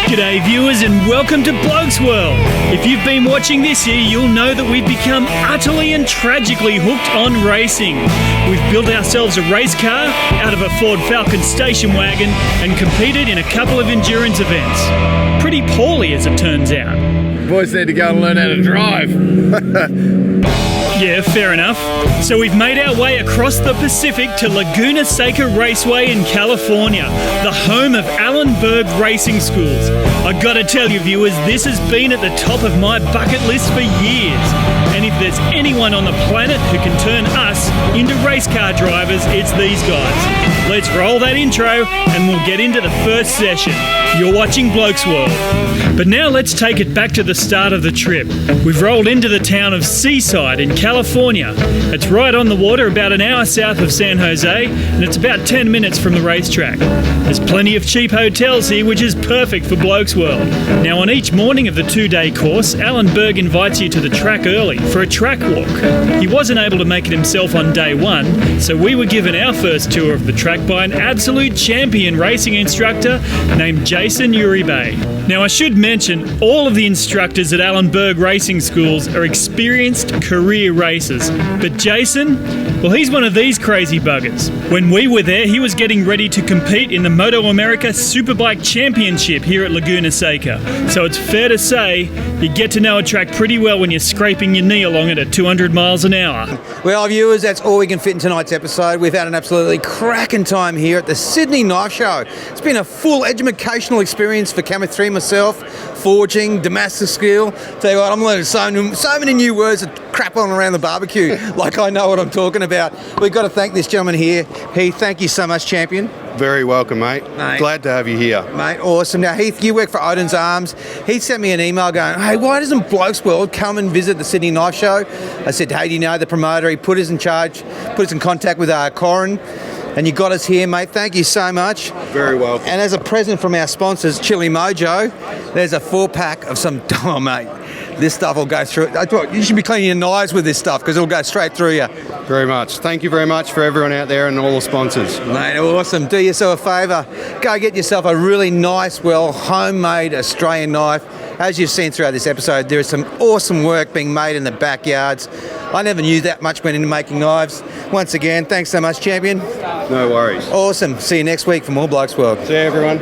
G'day viewers and welcome to BLOKESWORLD. If you've been watching this year, you'll know that we've become utterly and tragically hooked on racing. We've built ourselves a race car out of a Ford Falcon station wagon and competed in a couple of endurance events. Pretty poorly as it turns out. Boys need to go and learn how to drive. Yeah, fair enough. So we've made our way across the Pacific to LAGUNA SECA Raceway in California, the home of Berg Racing Schools. I gotta tell you viewers, this has been at the top of my bucket list for years. And if there's anyone on the planet who can turn us into race car drivers, it's these guys. Let's roll that intro and we'll get into the first session. You're watching BLOKESWORLD. But now let's take it back to the start of the trip. We've rolled into the town of Seaside in California. It's right on the water, about an hour south of San Jose, and it's about 10 minutes from the racetrack. There's plenty of cheap hotels here, which is perfect for BLOKESWORLD. Now on each morning of the two-day course, Berg invites you to the track early for a track walk. He wasn't able to make it himself on day one, so we were given our first tour of the track by an absolute champion racing instructor named Jason Uribe. Now I should mention, all of the instructors at Berg Racing Schools are experienced career racers, but Jason, well, he's one of these crazy buggers. When we were there, he was getting ready to compete in the Moto America Superbike Championship here at Laguna Seca. So it's fair to say, you get to know a track pretty well when you're scraping your knee along it at 200 miles an hour. Well, viewers, that's all we can fit in tonight's episode. We've had an absolutely cracking time here at the Sydney Knife Show. It's been a full educational experience for Camera 3 myself, forging, Damascus skill. Tell you what, I'm learning so many new words that crap on around the barbecue, like I know what I'm talking about. We've got to thank this gentleman here. Heath, thank you so much, champion. Very welcome, mate. Glad to have you here. Mate, awesome. Now, Heath, you work for Odin's Arms. He sent me an email going, hey, why doesn't BLOKESWORLD come and visit the Sydney Knife Show? I said, hey, do you know the promoter? He put us in charge, put us in contact with Corin, and you got us here, mate. Thank you so much. Very welcome. And as a present from our sponsors, Chili Mojo, there's a 4-pack of some, oh, mate, this stuff will go through. I thought you should be cleaning your knives with this stuff because it'll go straight through you. Very much. Thank you very much for everyone out there and all the sponsors. Mate, awesome. Do yourself a favour. Go get yourself a really nice, well, homemade Australian knife. As you've seen throughout this episode, there is some awesome work being made in the backyards. I never knew that much went into making knives. Once again, thanks so much, champion. No worries. Awesome. See you next week for more BLOKESWORLD. See you, everyone.